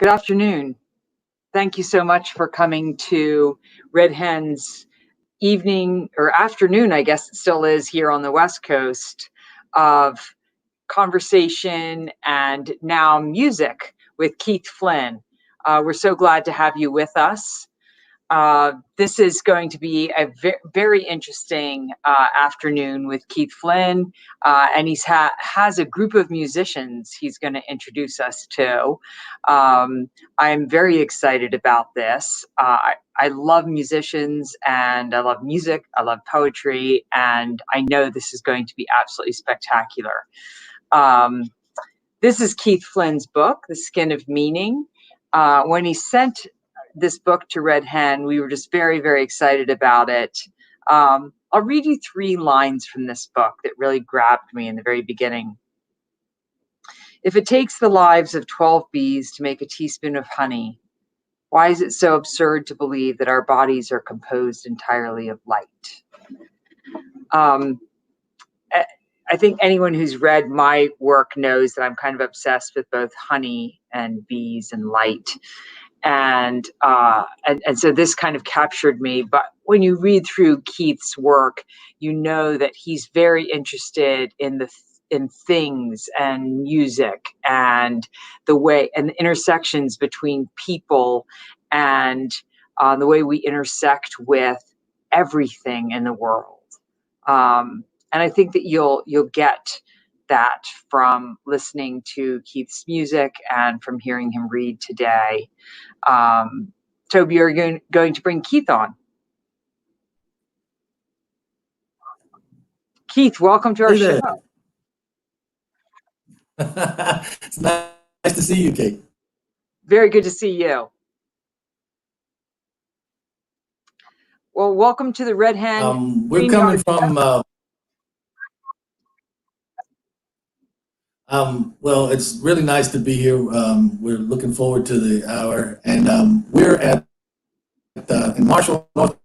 Good afternoon. Thank you so much for coming to Red Hen's evening or afternoon, I guess it still is here on the West Coast, of conversation and now music with Keith Flynn. We're so glad to have you with us. This is going to be a very interesting afternoon with Keith Flynn, and he has a group of musicians he's going to introduce us to. I'm very excited about this. I love musicians, and I love music, I love poetry, and I know this is going to be absolutely spectacular. This is Keith Flynn's book, The Skin of Meaning. When he sent this book to Red Hen, we were just very, very excited about it. I'll read you 3 lines from this book that really grabbed me in the very beginning. If it takes the lives of 12 bees to make a teaspoon of honey, why is it so absurd to believe that our bodies are composed entirely of light? I think anyone who's read my work knows that I'm kind of obsessed with both honey and bees and light. And so this kind of captured me. But when you read through Keith's work, you know that he's very interested in things and music and the way and the intersections between people and the way we intersect with everything in the world. And I think that you'll get that from listening to Keith's music and from hearing him read today. Toby, you're going to bring Keith on. Keith, welcome to our show. It's nice to see you, Kate. Very good to see you. Well, welcome to the Red Hen. We're coming from... well, it's really nice to be here. We're looking forward to the hour, and we're in Marshall, North,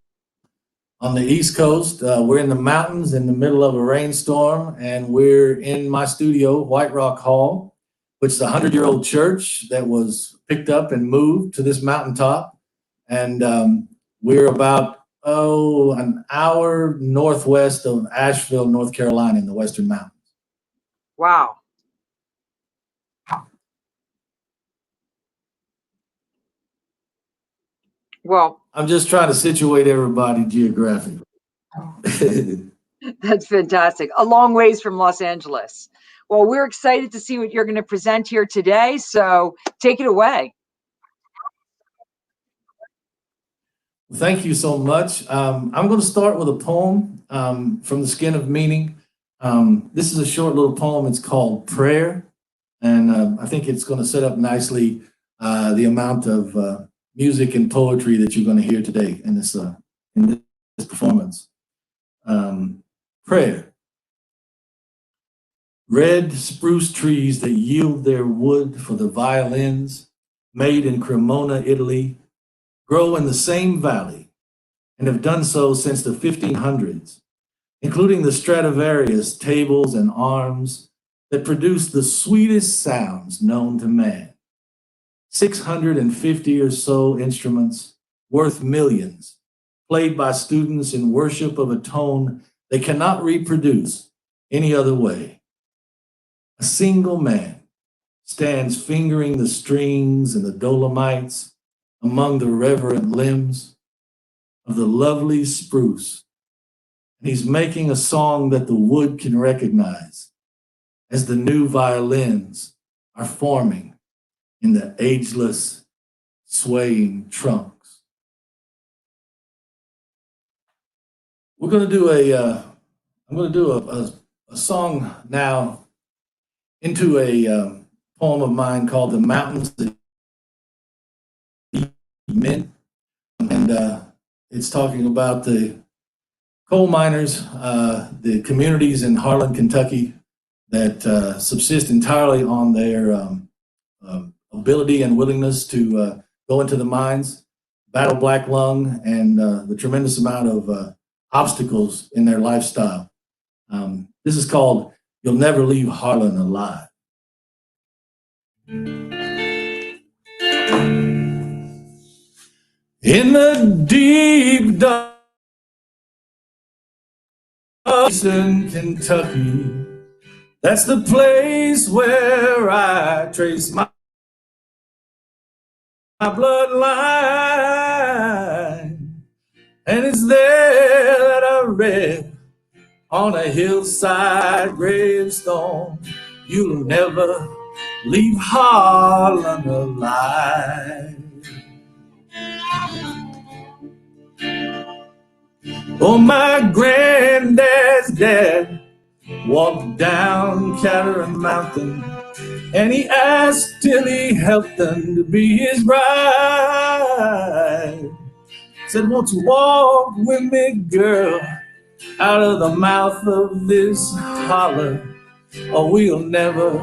on the East Coast. We're in the mountains in the middle of a rainstorm, and we're in my studio, White Rock Hall, which is a 100-year-old church that was picked up and moved to this mountaintop. And we're about, an hour northwest of Asheville, North Carolina, in the Western Mountains. Wow. Well, I'm just trying to situate everybody geographically. That's fantastic. A long ways from Los Angeles. Well, we're excited to see what you're going to present here today. So take it away. Thank you so much. I'm going to start with a poem from The Skin of Meaning. This is a short little poem. It's called Prayer. And I think it's going to set up nicely the amount of music and poetry that you're going to hear today in this performance. Prayer. Red spruce trees that yield their wood for the violins, made in Cremona, Italy, grow in the same valley and have done so since the 1500s, including the Stradivarius tables and arms that produce the sweetest sounds known to man. 650 or so instruments worth millions, played by students in worship of a tone they cannot reproduce any other way. A single man stands fingering the strings and the dolomites among the reverent limbs of the lovely spruce. And he's making a song that the wood can recognize as the new violins are forming in the ageless, swaying trunks. We're going to do I'm going to do a song now into a poem of mine called The Mountains That Eat Men. And it's talking about the coal miners, the communities in Harlan, Kentucky that subsist entirely on their ability and willingness to go into the mines, battle black lung, and the tremendous amount of obstacles in their lifestyle. This is called You'll Never Leave Harlan Alive. In the deep dark Eastern Kentucky, that's the place where I trace my bloodline. And it's there that I read on a hillside gravestone, you'll never leave Harlan alive. Oh, my granddad's dad walked down Catarrh Mountain, and he asked till he helped them to be his bride. Said, won't you walk with me, girl, out of the mouth of this holler, or we'll never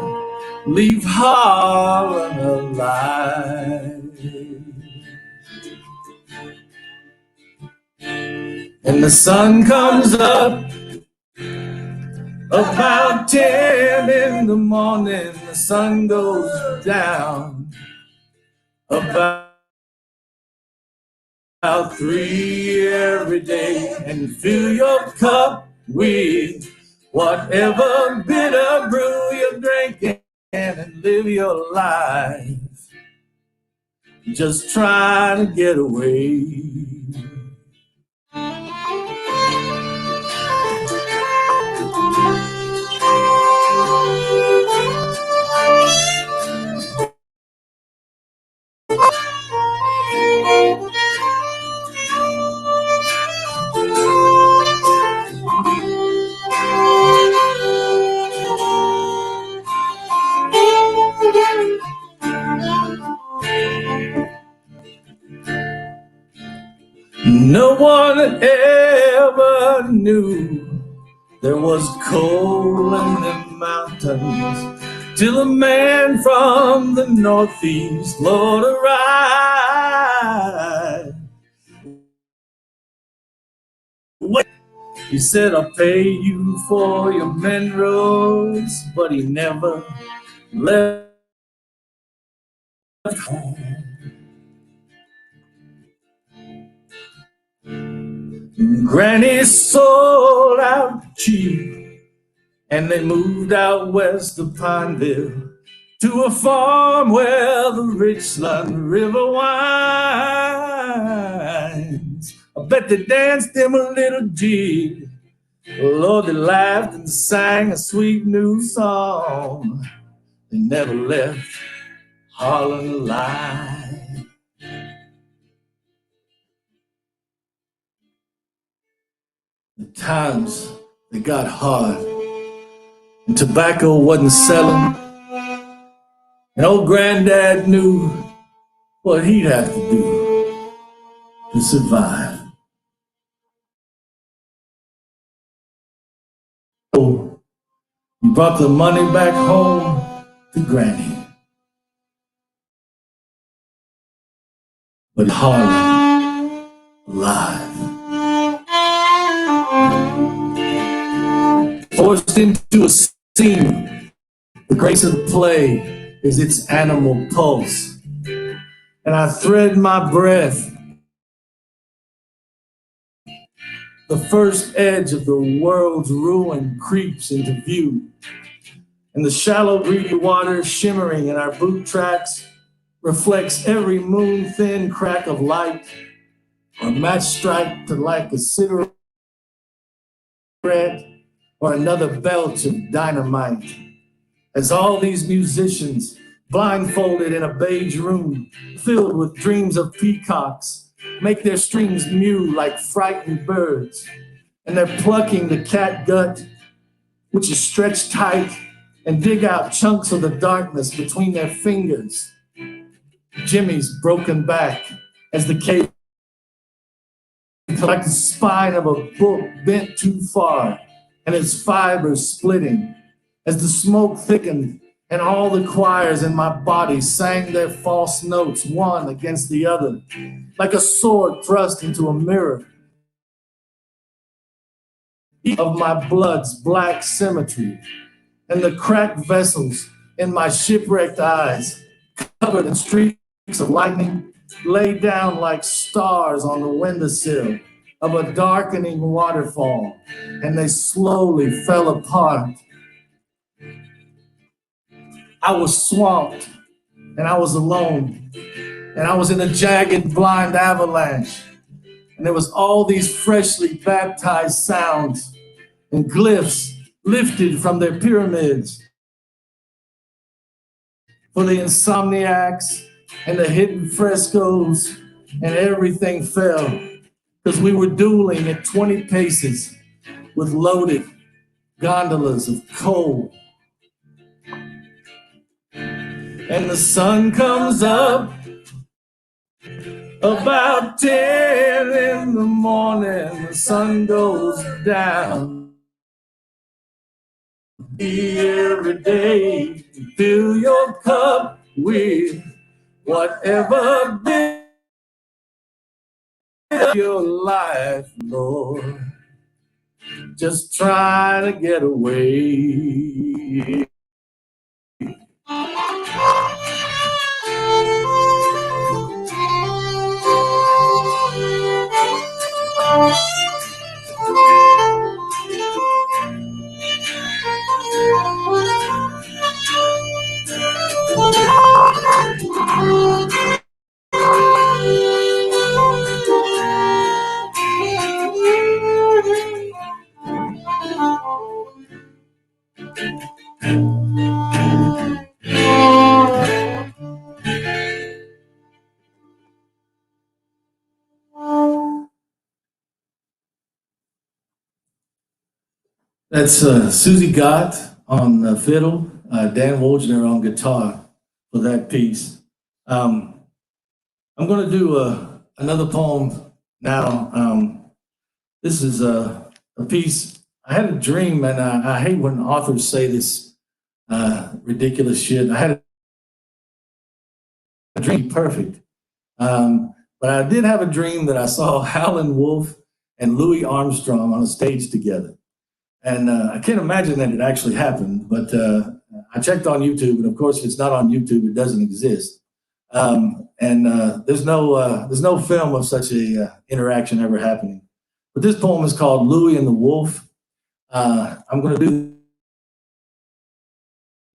leave Harlan alive. And the sun comes up about 10 in the morning, the sun goes down about 3 every day, and fill your cup with whatever bitter brew you're drinking, and live your life just trying to get away. No one ever knew there was coal in the mountains till a man from the northeast Lord arrived. He said, I'll pay you for your minerals, but he never left home. Granny sold out cheap, and they moved out west of Pineville to a farm where the Richland River winds. I bet they danced him a little jig. Lord, they laughed and sang a sweet new song. They never left Harlan alive. The times, they got hard, and tobacco wasn't selling, and old granddad knew what he'd have to do to survive. So he brought the money back home to Granny, but Harlan alive. Forced into a scene, the grace of the play is its animal pulse, and I thread my breath. The first edge of the world's ruin creeps into view, and the shallow, greedy water shimmering in our boot tracks reflects every moon-thin crack of light, or match strike to like a cigarette, or another belch of dynamite, as all these musicians, blindfolded in a beige room filled with dreams of peacocks, make their strings mew like frightened birds, and they're plucking the catgut, which is stretched tight, and dig out chunks of the darkness between their fingers. Jimmy's broken back as the cable, like the spine of a book bent too far, and its fibers splitting as the smoke thickened and all the choirs in my body sang their false notes one against the other, like a sword thrust into a mirror of my blood's black symmetry, and the cracked vessels in my shipwrecked eyes, covered in streaks of lightning, lay down like stars on the windowsill of a darkening waterfall, and they slowly fell apart. I was swamped, and I was alone, and I was in a jagged, blind avalanche, and there was all these freshly baptized sounds and glyphs lifted from their pyramids for the insomniacs and the hidden frescoes, and everything fell because we were dueling at 20 paces with loaded gondolas of coal. And the sun comes up about 10 in the morning, the sun goes down. Every day, fill your cup with whatever bit of your life, Lord. Just try to get away. That's Susie Gott on fiddle, Dan Wojner on guitar for that piece. I'm going to do another poem now. This is a piece. I had a dream, and I hate when authors say this ridiculous shit. I had a dream perfect. But I did have a dream that I saw Howlin' Wolf and Louis Armstrong on a stage together. And I can't imagine that it actually happened, but I checked on YouTube, and of course, if it's not on YouTube, it doesn't exist. There's no film of such a interaction ever happening. But this poem is called Louis and the Wolf. I'm going to do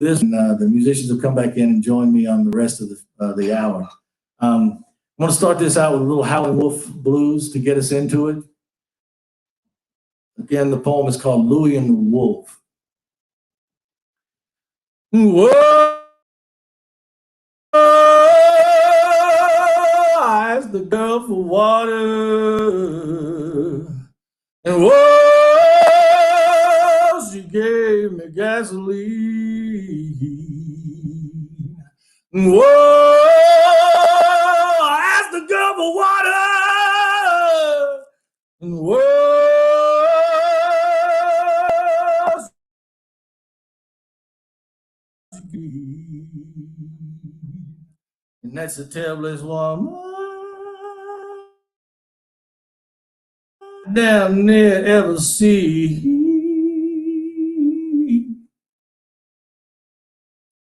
this, and the musicians will come back in and join me on the rest of the hour. I'm going to start this out with a little Howlin' Wolf blues to get us into it. Again, the poem is called Louis and the Wolf. Whoa, I asked the girl for water, and whoa, she gave me gasoline. And whoa, I asked the girl for water, and whoa, and that's the terriblest one damn near ever see.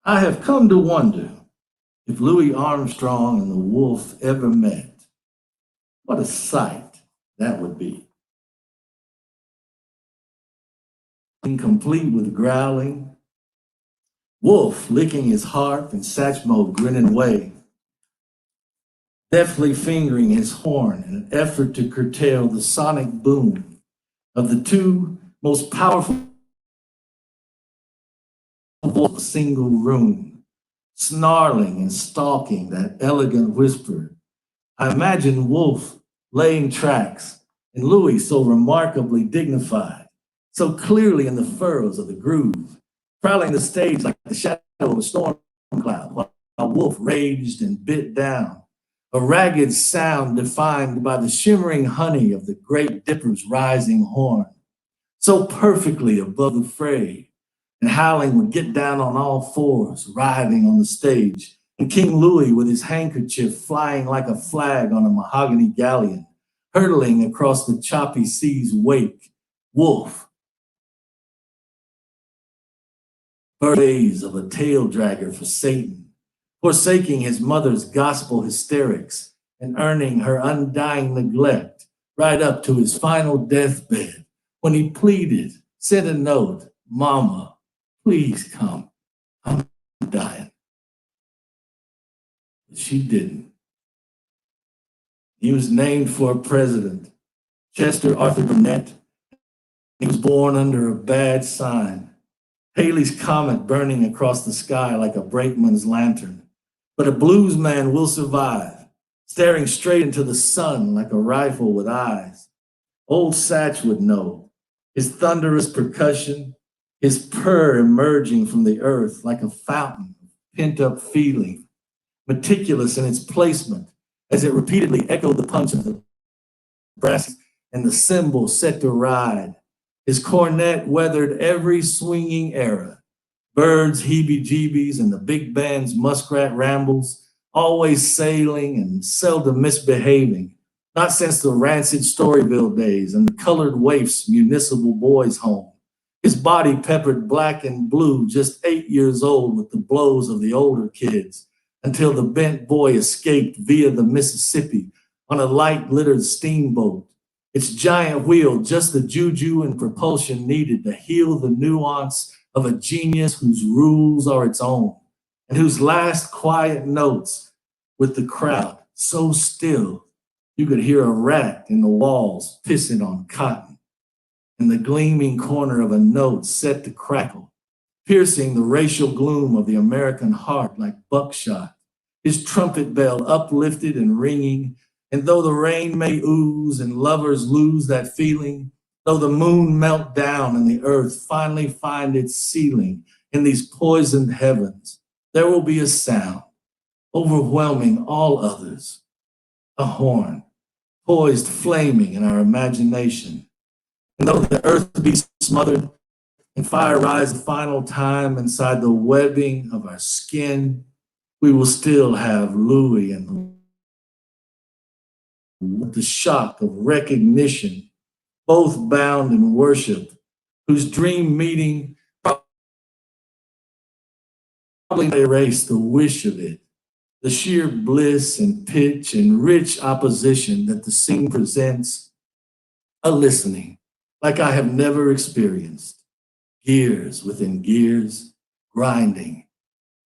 I have come to wonder if Louis Armstrong and the wolf ever met. What a sight that would be. Incomplete with growling, wolf licking his harp and Satchmo grinning away, deftly fingering his horn in an effort to curtail the sonic boom of the two most powerful voices in a single room, snarling and stalking that elegant whisper. I imagine Wolf laying tracks and Louis so remarkably dignified, so clearly in the furrows of the groove, prowling the stage like the shadow of a storm cloud, while Wolf raged and bit down, a ragged sound defined by the shimmering honey of the Great Dipper's rising horn, so perfectly above the fray. And Howling would get down on all fours, writhing on the stage, and King Louis with his handkerchief flying like a flag on a mahogany galleon, hurtling across the choppy sea's wake. Wolf, birthdays of a tail dragger for Satan, forsaking his mother's gospel hysterics and earning her undying neglect right up to his final deathbed when he pleaded, sent a note, "Mama, please come, I'm dying." But she didn't. He was named for president, Chester Arthur Burnett. He was born under a bad sign, Halley's Comet burning across the sky like a brakeman's lantern. But a blues man will survive, staring straight into the sun like a rifle with eyes. Old Satch would know, his thunderous percussion, his purr emerging from the earth like a fountain of pent-up feeling, meticulous in its placement as it repeatedly echoed the punch of the brass and the cymbal set to ride. His cornet weathered every swinging era, Bird's heebie-jeebies and the big band's muskrat rambles, always sailing and seldom misbehaving, not since the rancid Storyville days and the colored waif's municipal boys' home. His body peppered black and blue, just 8 years old with the blows of the older kids, until the bent boy escaped via the Mississippi on a light-littered steamboat. Its giant wheel, just the juju and propulsion needed to heal the nuance of a genius whose rules are its own, and whose last quiet notes with the crowd so still you could hear a rat in the walls pissing on cotton, and the gleaming corner of a note set to crackle, piercing the racial gloom of the American heart like buckshot, his trumpet bell uplifted and ringing. And though the rain may ooze and lovers lose that feeling, though the moon melt down and the earth finally find its ceiling in these poisoned heavens, there will be a sound overwhelming all others, a horn poised flaming in our imagination. And though the earth be smothered and fire rise the final time inside the webbing of our skin, we will still have Louis and the shock of recognition, both bound in worship, whose dream meeting probably erased the wish of it, the sheer bliss and pitch and rich opposition that the scene presents, a listening like I have never experienced, gears within gears, grinding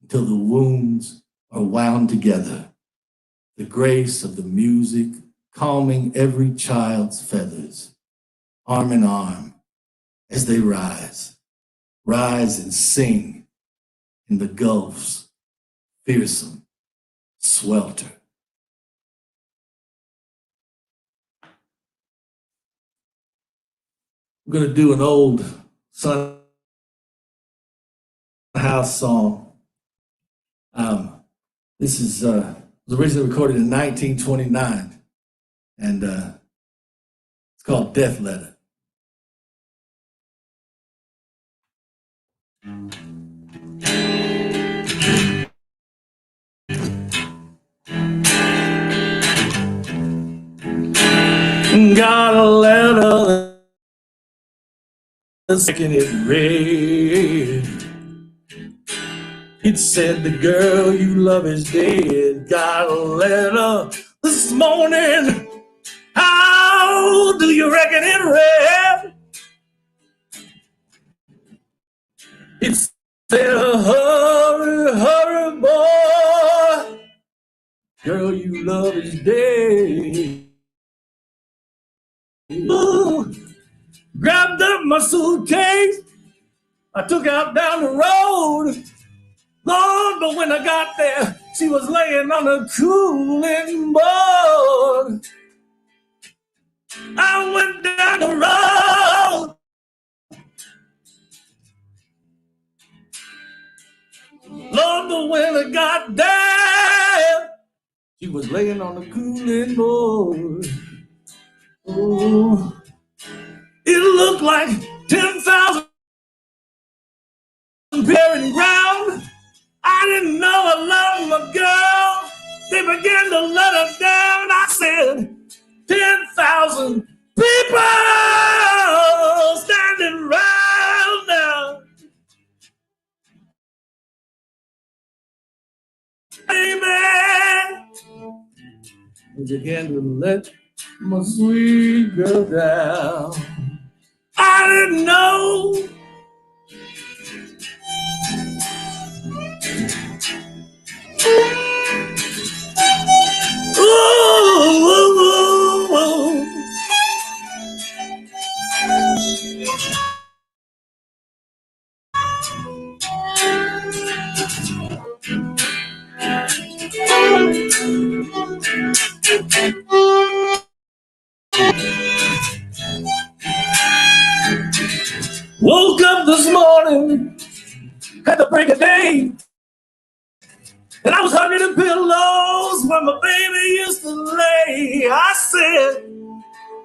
until the wounds are wound together, the grace of the music calming every child's feathers, arm in arm, as they rise and sing in the gulf's fearsome swelter. I'm going to do an old Son House song. This is was originally recorded in 1929, and it's called Death Letter. Got a letter, the second it read, it said the girl you love is dead. Got a letter this morning, how do you reckon it read? It said, hurry, hurry, boy, girl you love is dead. Ooh, grabbed up my suitcase, I took out down the road. Lord, but when I got there, she was laying on a cooling board. I went down the road. Lord, but when I got there, she was laying on a cooling board. Oh, it looked like 10,000 bearing ground. I didn't know I loved my girl. They began to let her down. I said, 10,000 people standing round now. Amen. and began to let my sweet girl down. I didn't know ooh, ooh, ooh, ooh. Woke up this morning at the break of day, and I was hugging the pillows where my baby used to lay. I said,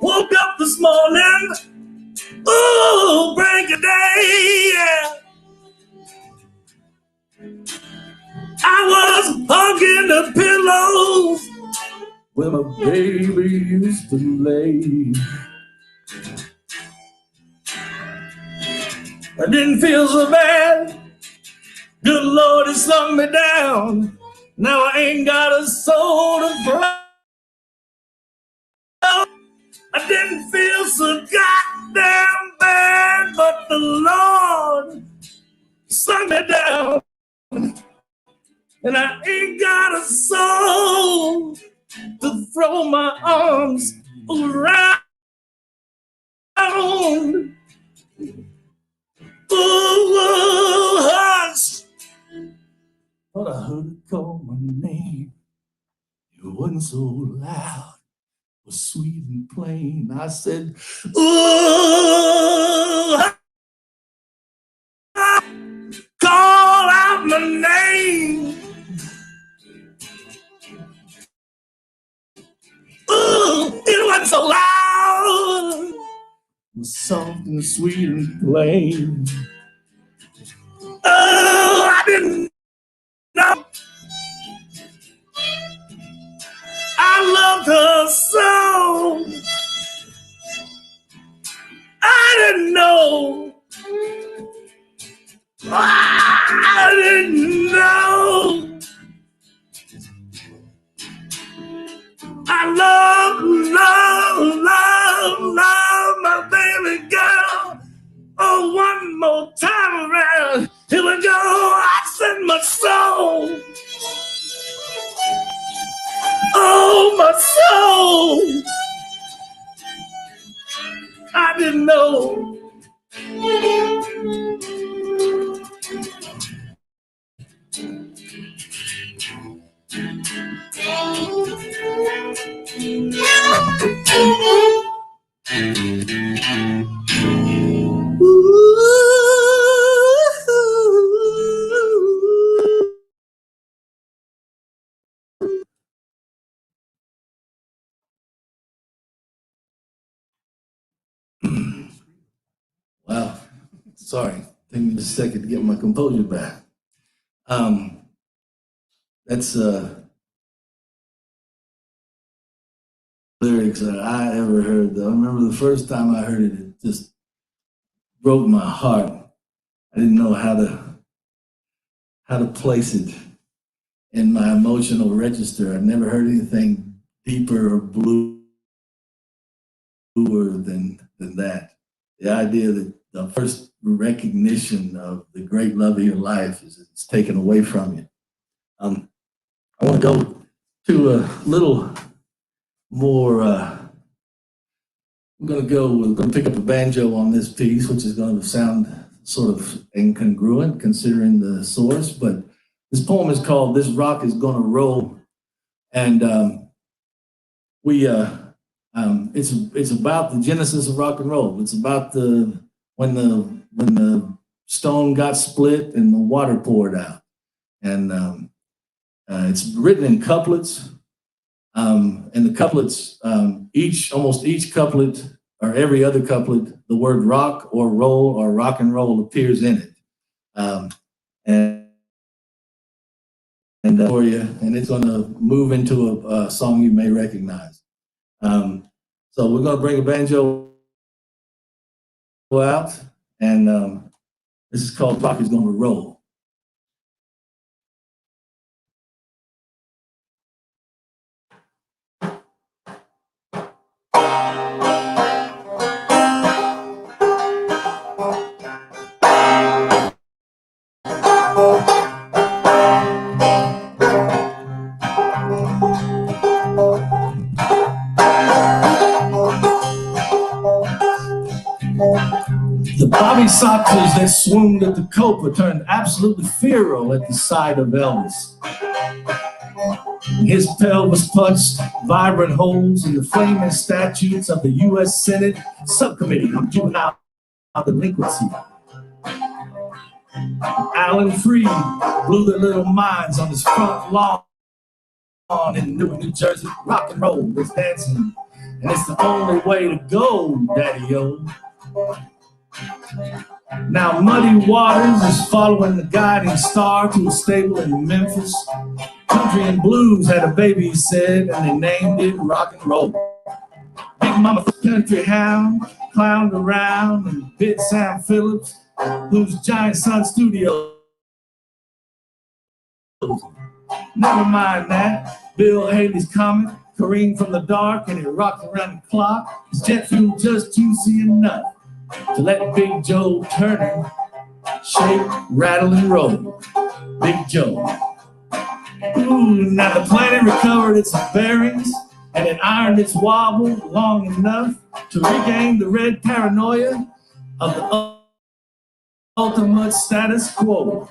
woke up this morning, ooh, break of day, yeah. I was hugging the pillows where my baby used to lay. I didn't feel so bad. Good Lord, it slung me down. Now I ain't got a soul to cry. I didn't feel so goddamn bad, but the Lord slung me down. And I ain't got a soul to throw my arms around. Ooh, hush. Thought I heard it call my name. It wasn't so loud, it was sweet and plain. I said, ooh, call out my name. Ooh, it wasn't so loud, it was soft and sweet and plain. Oh, I didn't know I loved her so. I didn't know. I didn't know. I love my baby girl. Oh, one more time around. Here we go. I send my soul. Oh, my soul. I didn't know. Wow. Sorry. Take me just a second to get my composure back. That's lyrics that I ever heard. Though. I remember the first time I heard it, it just broke my heart. I didn't know how to place it in my emotional register. I'd never heard anything deeper or bluer than that. The idea that the first recognition of the great love of your life is it's taken away from you. I want to go to a little more. We're going to pick up a banjo on this piece, which is going to sound sort of incongruent considering the source, but this poem is called "This Rock Is Gonna Roll," and it's about the genesis of rock and roll. It's about when the stone got split and the water poured out, and it's written in couplets. And the couplets, almost each couplet or every other couplet, the word rock or roll or rock and roll appears in it. For you, and it's going to move into a song you may recognize. So we're going to bring a banjo out, and this is called "Rock Is Gonna Roll." boxers that swooned at the Copa turned absolutely feral at the sight of Elvis. His pelvis punched vibrant holes in the flaming statutes of the U.S. Senate Subcommittee on Juvenile Delinquency. Alan Freed blew their little minds on his front lawn in Newark, New Jersey. Rock and roll was dancing, and it's the only way to go, Daddy-O. Now Muddy Waters is following the guiding star to a stable in Memphis. Country and blues had a baby, he said, and they named it rock and roll. Big Mama Country Hound clowned around and bit Sam Phillips, whose Giant Sun Studios. Never mind that. Bill Haley's Comet careened from the dark and it rocked around the clock. His jet fuel just juicy enough to let Big Joe Turner shake, rattle, and roll. Big Joe. Ooh, now the planet recovered its bearings and it ironed its wobble long enough to regain the red paranoia of the ultimate status quo.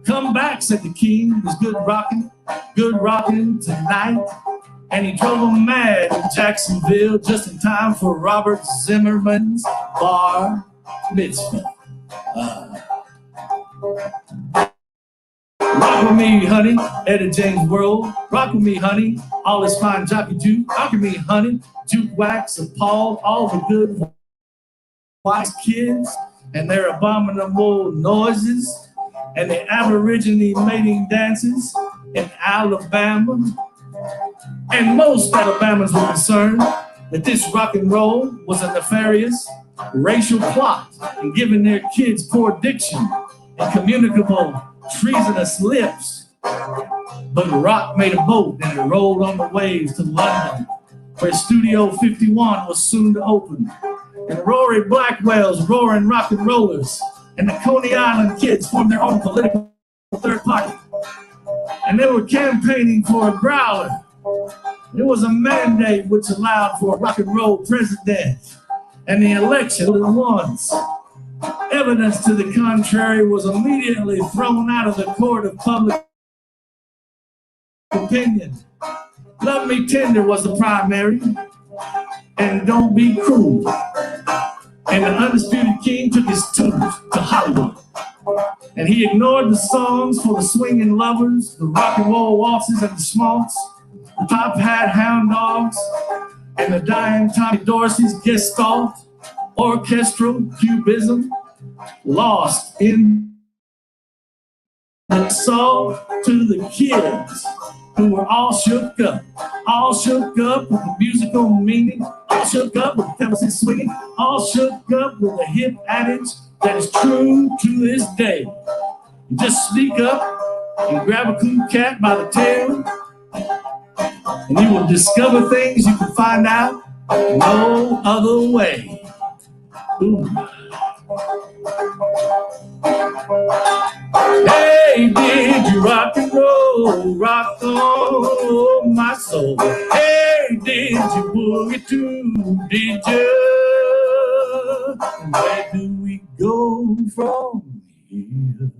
Come back, said the king. It's good rocking tonight. And he drove him mad in Jacksonville just in time for Robert Zimmerman's bar mitzvah. Rock with me, honey, Etta James World. Rock with me, honey, all this fine jockey juke. Rock with me, honey, juke wax and Paul, all the good wise kids and their abominable noises and the Aborigine mating dances in Alabama. And most Alabamans were concerned that this rock and roll was a nefarious racial plot and giving their kids poor diction and communicable treasonous lips. But rock made a boat and it rolled on the waves to London, where Studio 51 was soon to open. And Rory Blackwell's roaring rock and rollers and the Coney Island kids formed their own political third party. And they were campaigning for a growler. It was a mandate which allowed for a rock and roll president and the election of the ones. Evidence to the contrary was immediately thrown out of the court of public opinion. Love Me Tender was the primary, and Don't Be Cruel. And the undisputed king took his tunes to Hollywood. And he ignored the songs for the swinging lovers, the rock and roll waltzes and the schmaltz, the top hat hound dogs, and the dying Tommy Dorsey's gestalt, orchestral cubism, lost in the song to the kids who were all shook up with the musical meaning, all shook up with the Tennessee swinging, all shook up with the hip adage that is true to this day. You just sneak up and grab a cool cat by the tail, and you will discover things you can find out no other way. Ooh. Hey, did you rock and roll, rock on my soul? Hey, did you boogie too, did you? And where do we go from here?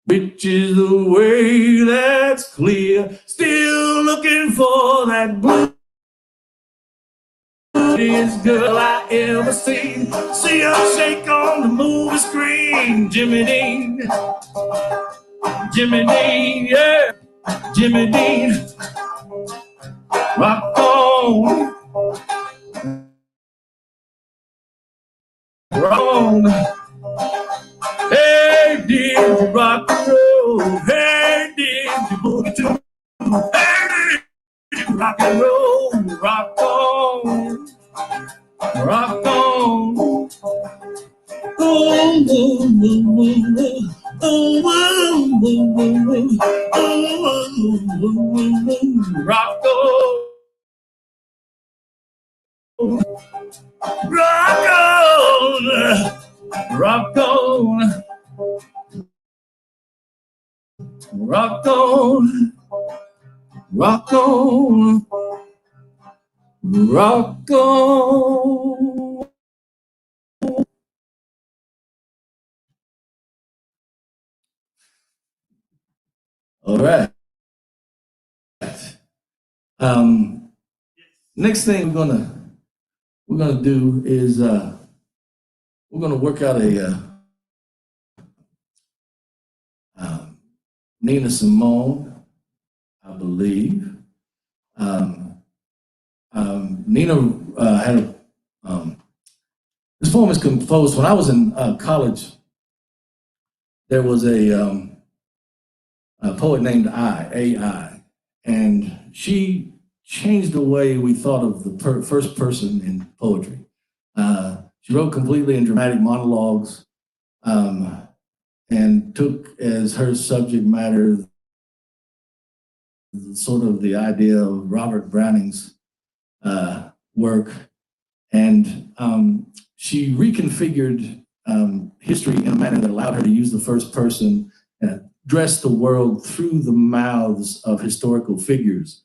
Which is the way that's clear? Still looking for that blue girl I ever seen. See her shake on the movie screen. Jimmy Dean, yeah, Jimmy Dean. Rock on, rock on. Hey, did you rock and roll? Hey, did you boogie too? Hey, did you rock and roll? Rock on. Rock on. Ooh, ooh, ooh, ooh, ooh, ooh, ooh, ooh, rock on. Rock on. Rock on. Rock on. Rock on. Rock on. All right. Next thing we're gonna do is we're gonna work out a Nina Simone, I believe. Nina had this poem is composed when I was in college. There was a poet named A.I., and she changed the way we thought of the first person in poetry. She wrote completely in dramatic monologues and took as her subject matter sort of the idea of Robert Browning's work. And she reconfigured history in a manner that allowed her to use the first person and address the world through the mouths of historical figures.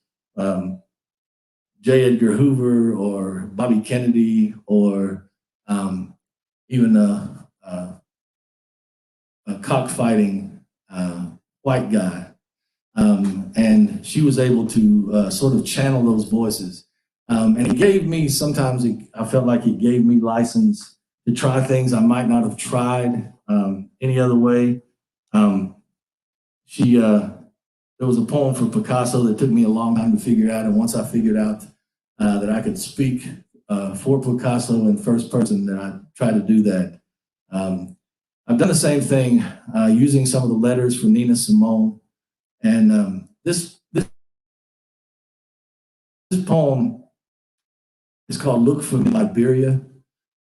J. Edgar Hoover or Bobby Kennedy or even a cockfighting white guy. And she was able to sort of channel those voices. And it gave me, sometimes I felt like it gave me license to try things I might not have tried any other way. There was a poem from Picasso that took me a long time to figure out. And once I figured out that I could speak for Picasso in first person, then I tried to do that. I've done the same thing using some of the letters from Nina Simone. And this poem is called Look for Me, Liberia.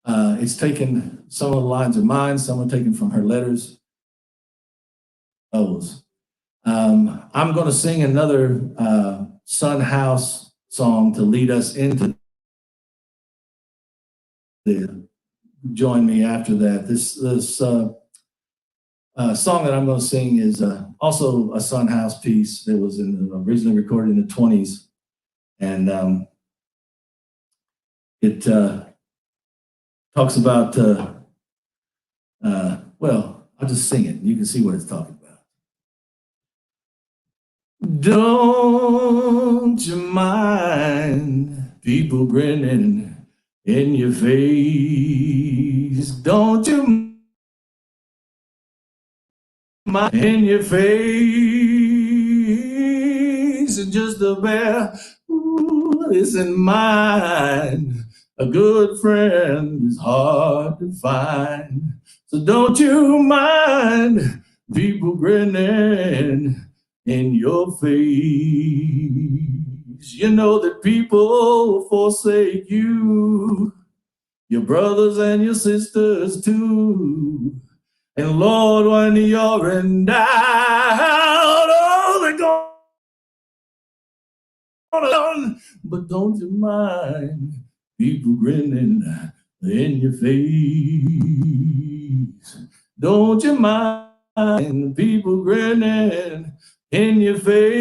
It's taken, some of the lines are mine, some are taken from her letters. I'm going to sing another Son House song to lead us into the, join me after that. This song that I'm going to sing is also a Son House piece that was originally recorded in the 20s. And it talks about, well, I'll just sing it. You can see what it's talking about. Don't you mind people grinning in your face? Don't you mind in your face? Just a bear is in mind. A good friend is hard to find. So don't you mind people grinning in your face. You know that people forsake you, your brothers and your sisters too. And Lord, when you're in doubt, oh, they're gonna, but don't you mind people grinning in your face. Don't you mind people grinning in your face.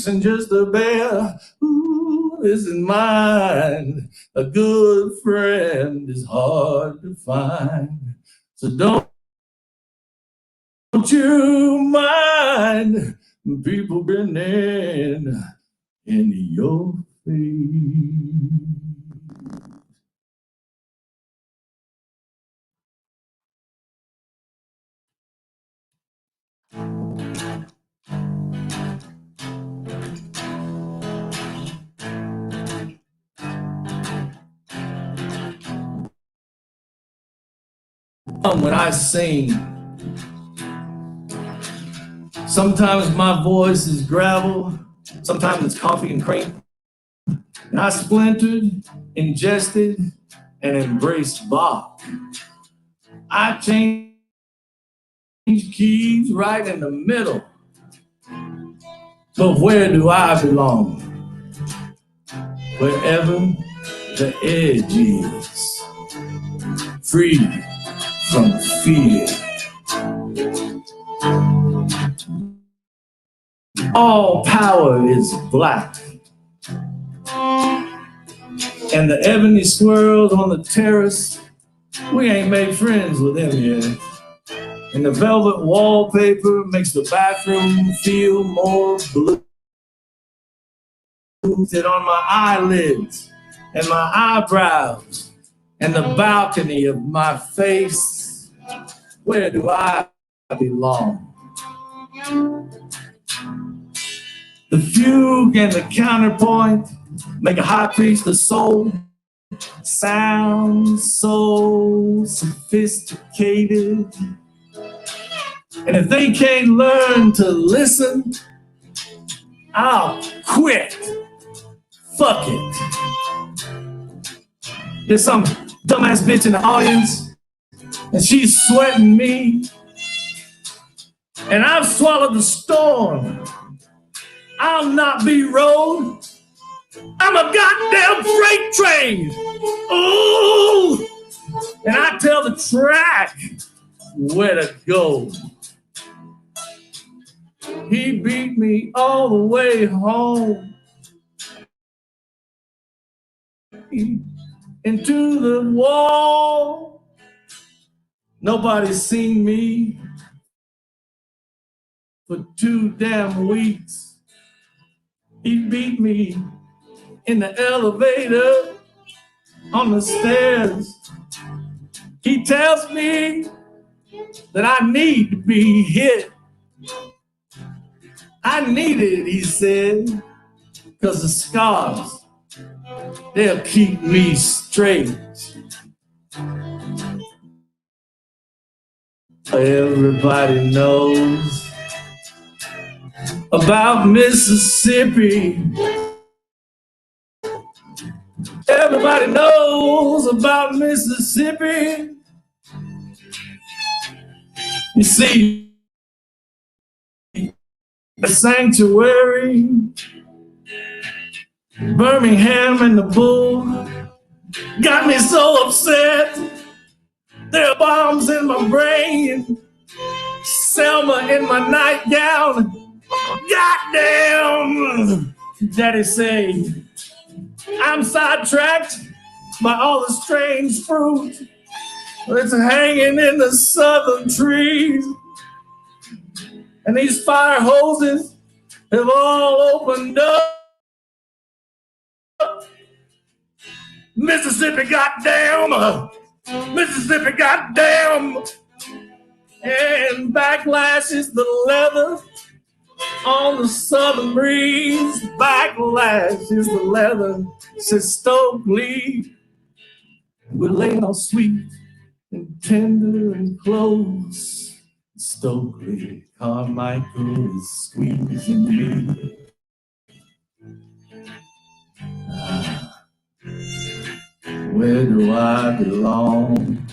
And just a bear who isn't mine, a good friend is hard to find. So don't you mind people grinning in your face. When I sing, sometimes my voice is gravel, sometimes it's coffee and cream. And I splintered, ingested, and embraced Bach. I changed keys right in the middle. But where do I belong? Wherever the edge is, free from fear. All power is black. And the ebony squirrels on the terrace, we ain't made friends with them yet. And the velvet wallpaper makes the bathroom feel more blue. It on my eyelids and my eyebrows and the balcony of my face. Where do I belong? The fugue and the counterpoint make a high priest of soul. Sounds so sophisticated. And if they can't learn to listen, I'll quit. Fuck it. There's some dumbass bitch in the audience, and she's sweating me. And I've swallowed the storm. I'll not be rode. I'm a goddamn freight train. Ooh! And I tell the track where to go. He beat me all the way home. Into the wall. Nobody's seen me for 2 damn weeks. He beat me in the elevator, on the stairs. He tells me that I need to be hit. I need it, he said, because the scars, they'll keep me straight. Everybody knows about Mississippi. Everybody knows about Mississippi. You see, the sanctuary, Birmingham and the Bull got me so upset. There are bombs in my brain, Selma in my nightgown. Goddamn, Daddy say, I'm sidetracked by all the strange fruit that's hanging in the southern trees. And these fire hoses have all opened up. Mississippi, goddamn! Mississippi, goddamn! And backlash is the leather on the southern breeze. Backlash is the leather, says Stokely. We're laying all sweet and tender and close. Stokely Carmichael is squeezing me. Where do I belong?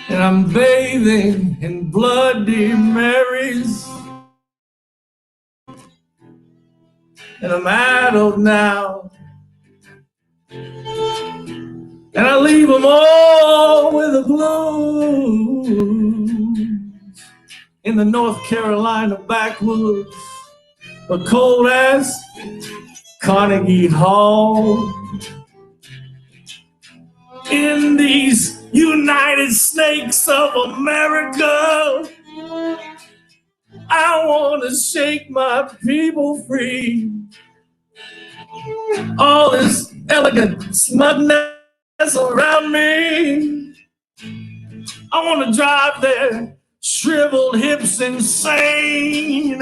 And I'm bathing in Bloody Marys. And I'm adult now. And I leave them all with the blues in the North Carolina backwoods, a cold ass Carnegie Hall. In these United States of America, I want to shake my people free. All this elegant smugness around me, I want to drive their shriveled hips insane.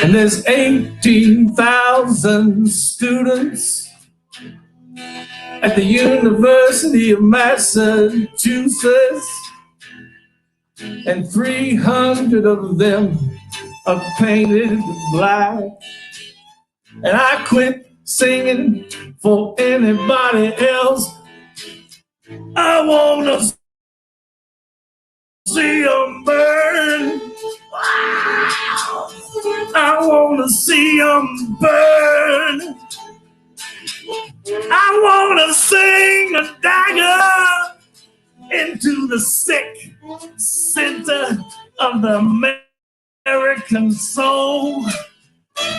And there's 18,000 students at the University of Massachusetts, and 300 of them are painted black. And I quit singing for anybody else. I wanna see them burn. Wow. I wanna see them burn. I wanna sing a dagger into the sick center of the console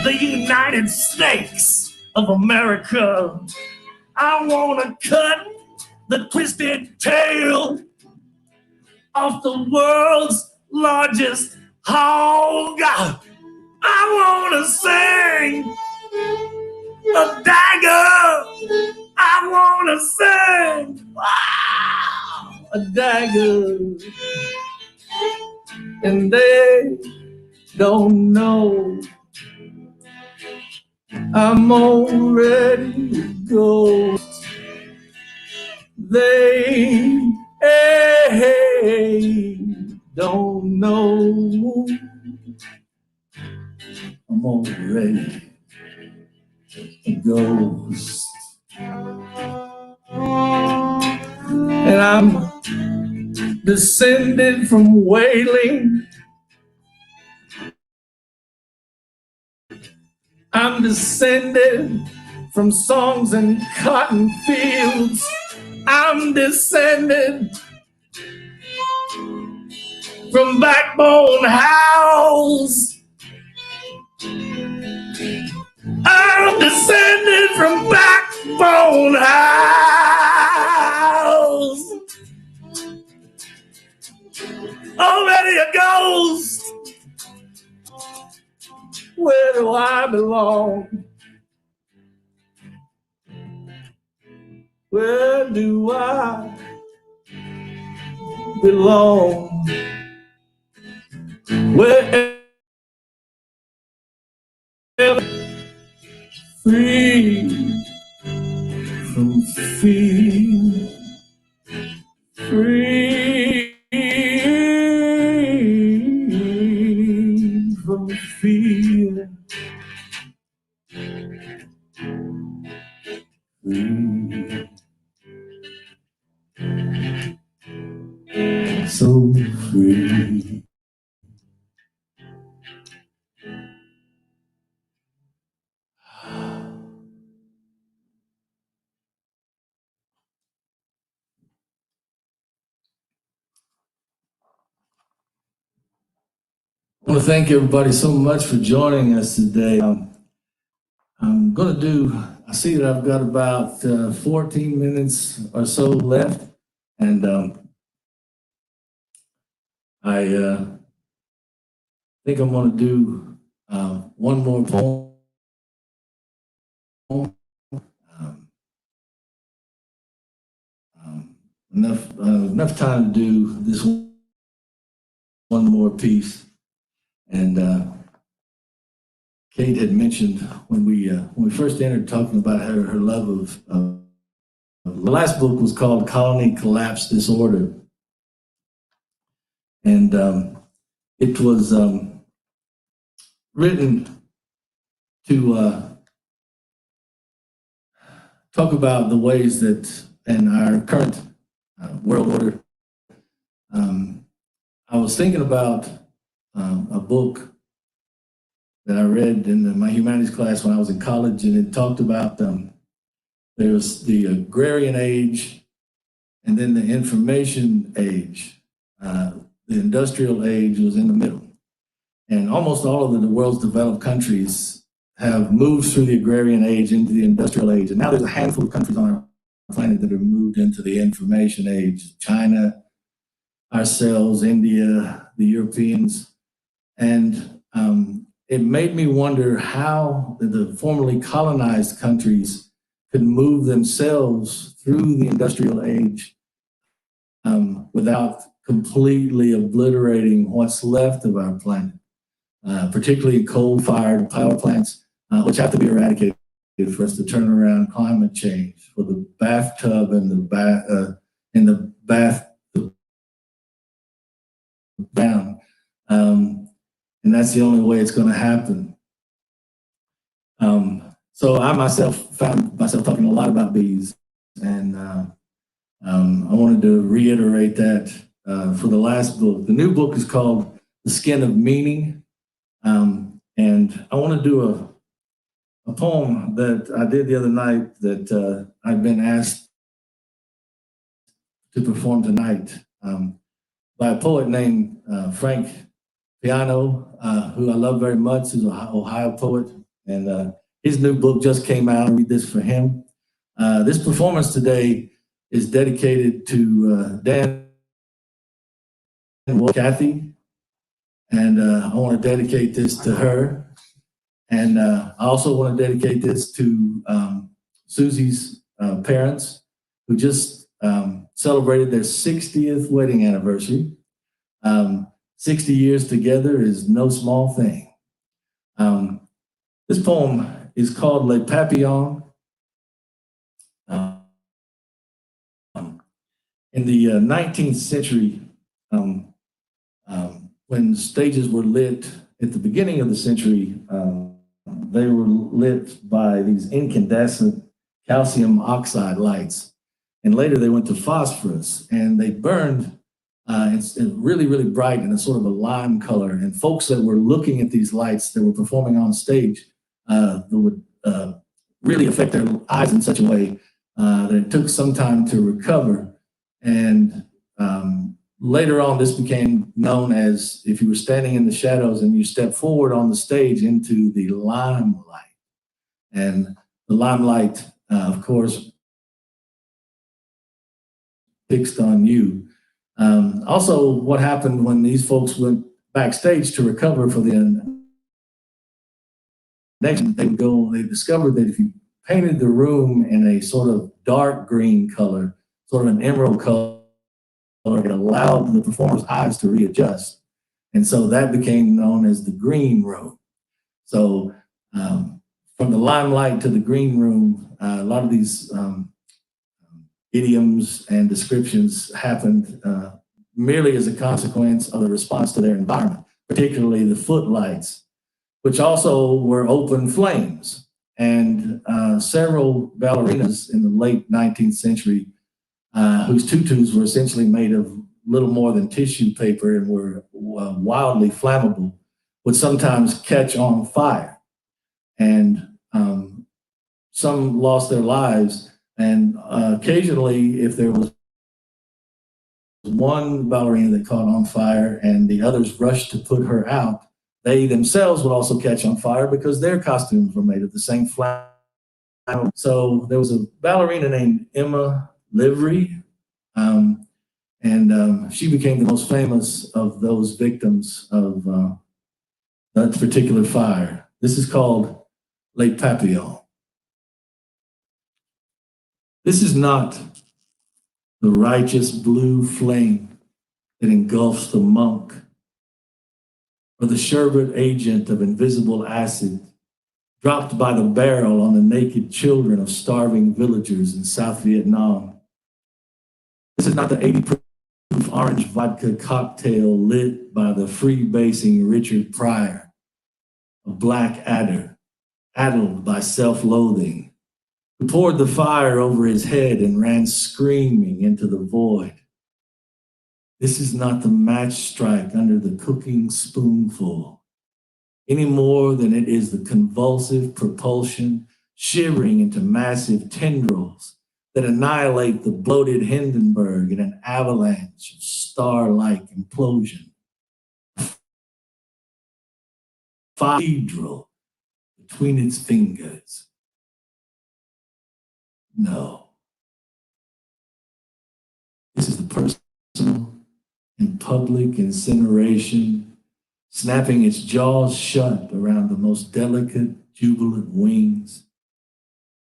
the United States of America. I want to cut the twisted tail off the world's largest hog. I want to sing a dagger. I want to sing a dagger. And they don't know I'm already ghost. They don't know I'm already a ghost. And I'm descended from wailing. I'm descended from songs and cotton fields. I'm descended from backbone howls. I'm descended from backbone howls. Already a ghost. Where do I belong? Where do I belong? Wherever free from fear, free from fear, free, so free. I want to thank everybody so much for joining us today. I'm going to I see that I've got about 14 minutes or so left, and I think I'm going to do one more poem. Enough time to do this one more piece. And Kate had mentioned when we first entered talking about her love of the last book was called Colony Collapse Disorder, and it was written to talk about the ways that in our current world order. I was thinking about a book that I read in my humanities class when I was in college, and it talked about there's the agrarian age and then the information age. The industrial age was in the middle. And almost all of the world's developed countries have moved through the agrarian age into the industrial age. And now there's a handful of countries on our planet that have moved into the information age. China, ourselves, India, the Europeans. And it made me wonder how the formerly colonized countries could move themselves through the industrial age without completely obliterating what's left of our planet, particularly coal-fired power plants, which have to be eradicated for us to turn around climate change, for the bathtub and the bath down. And that's the only way it's going to happen. So I myself found myself talking a lot about bees, and I wanted to reiterate that for the last book. The new book is called The Skin of Meaning, and I want to do a poem that I did the other night that I've been asked to perform tonight by a poet named Frank Piano, who I love very much, who's an Ohio poet, and his new book just came out. I'll read this for him. This performance today is dedicated to Dan and Kathy, and I want to dedicate this to her. And I also want to dedicate this to Susie's parents, who just celebrated their 60th wedding anniversary. 60 years together is no small thing. This poem is called Le Papillon. In the 19th century, when stages were lit at the beginning of the century, they were lit by these incandescent calcium oxide lights. And later they went to phosphorus, and they burned it's really, really bright in a sort of a lime color. And folks that were looking at these lights that were performing on stage that would really affect their eyes in such a way that it took some time to recover. And later on, this became known as, if you were standing in the shadows and you step forward on the stage, into the limelight. And the limelight, of course, fixed on you. Also, what happened when these folks went backstage to recover for the next, they discovered that if you painted the room in a sort of dark green color, sort of an emerald color, it allowed the performer's eyes to readjust. And so that became known as the green room. So from the limelight to the green room, a lot of these idioms and descriptions happened merely as a consequence of the response to their environment, particularly the footlights, which also were open flames. And several ballerinas in the late 19th century, whose tutus were essentially made of little more than tissue paper and were wildly flammable, would sometimes catch on fire. And some lost their lives. And occasionally, if there was one ballerina that caught on fire and the others rushed to put her out, they themselves would also catch on fire because their costumes were made of the same flame. So there was a ballerina named Emma Livery, and she became the most famous of those victims of that particular fire. This is called Les Papillons. This is not the righteous blue flame that engulfs the monk, or the sherbet agent of invisible acid dropped by the barrel on the naked children of starving villagers in South Vietnam. This is not the 80-proof orange vodka cocktail lit by the free-basing Richard Pryor, a black adder, addled by self-loathing, who poured the fire over his head and ran screaming into the void. This is not the match strike under the cooking spoonful, any more than it is the convulsive propulsion shivering into massive tendrils that annihilate the bloated Hindenburg in an avalanche of star-like implosion. Cathedral between its fingers. No. This is the personal and public incineration, snapping its jaws shut around the most delicate, jubilant wings.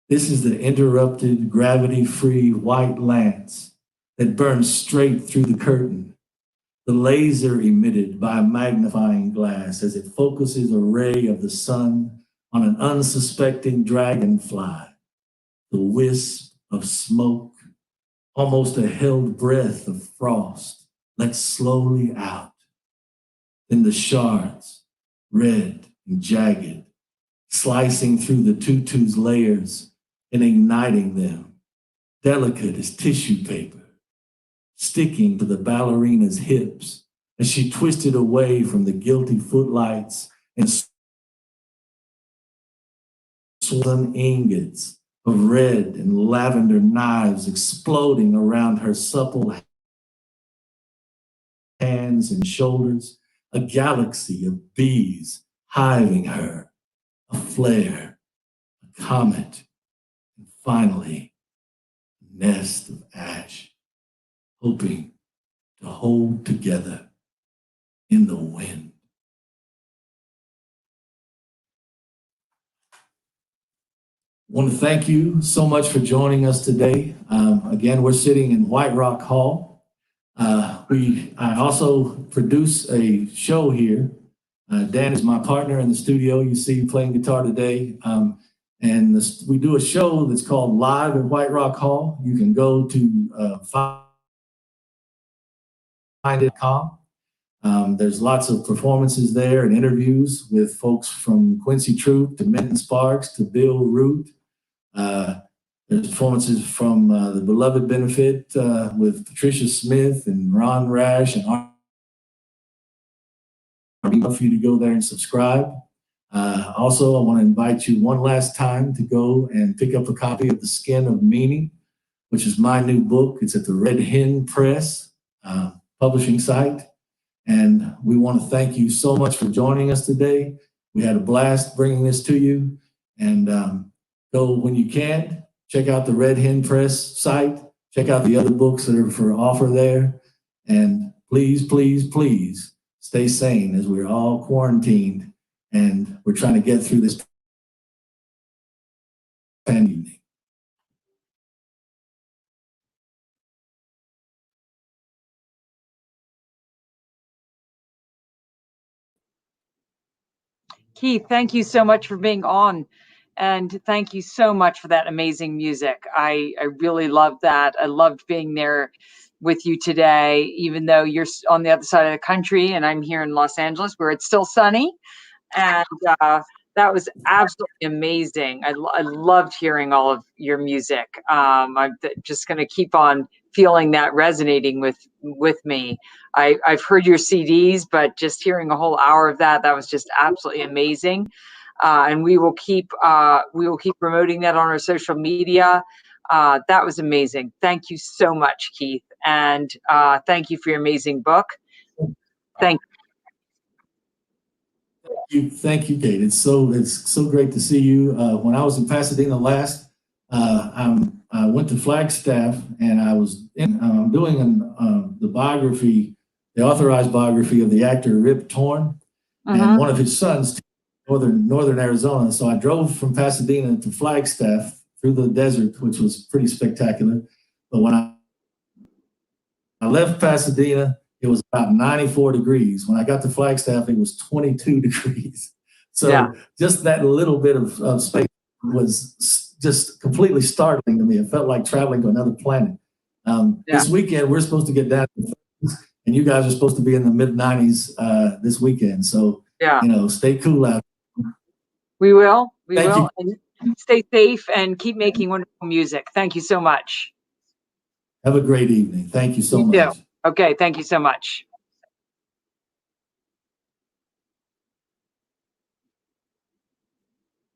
This is the interrupted, gravity-free white lance that burns straight through the curtain, the laser emitted by a magnifying glass as it focuses a ray of the sun on an unsuspecting dragonfly, the wisp of smoke, almost a held breath of frost, let slowly out. Then the shards, red and jagged, slicing through the tutu's layers and igniting them, delicate as tissue paper, sticking to the ballerina's hips as she twisted away from the guilty footlights and swollen ingots of red and lavender knives exploding around her supple hands and shoulders a galaxy of bees hiving her, a flare, a comet, and finally, a nest of ash, hoping to hold together in the wind. I want to thank you so much for joining us today. Again, we're sitting in White Rock Hall. I also produce a show here. Dan is my partner in the studio. You see playing guitar today. We do a show that's called Live at White Rock Hall. You can go to find.com. There's lots of performances there and interviews with folks from Quincy Troop to Minton Sparks to Bill Root. There's performances from the Beloved Benefit with Patricia Smith and Ron Rash and I'd love for you to go there and subscribe. Also, I want to invite you one last time to go and pick up a copy of The Skin of Meaning, which is my new book. It's at the Red Hen Press publishing site. And we want to thank you so much for joining us today. We had a blast bringing this to you. And go when you can. Check out the Red Hen Press site. Check out the other books that are for offer there. And please, please, please stay sane as we're all quarantined and we're trying to get through this pandemic. Keith, thank you so much for being on. And thank you so much for that amazing music. I really loved that. I loved being there with you today, even though you're on the other side of the country and I'm here in Los Angeles where it's still sunny. And that was absolutely amazing. I loved hearing all of your music. I'm just going to keep on feeling that resonating with me. I've heard your CDs, but just hearing a whole hour of that was just absolutely amazing. And we will keep promoting that on our social media. That was amazing. Thank you so much, Keith. And thank you for your amazing book. Thank you. Thank you, Kate. It's so great to see you. When I was in Pasadena last, I went to Flagstaff and I was doing the authorized biography of the actor Rip Torn, and one of his sons, northern Arizona. So I drove from Pasadena to Flagstaff through the desert, which was pretty spectacular. But when I left Pasadena, it was about 94 degrees. When I got to Flagstaff, it was 22 degrees. So just that little bit of space was just completely startling to me. It felt like traveling to another planet. This weekend, we're supposed to get down to 30s, and you guys are supposed to be in the mid-90s this weekend. So, stay cool out there. We will. Thank you. And stay safe and keep making wonderful music. Thank you so much. Have a great evening. Thank you so much. Okay, thank you so much.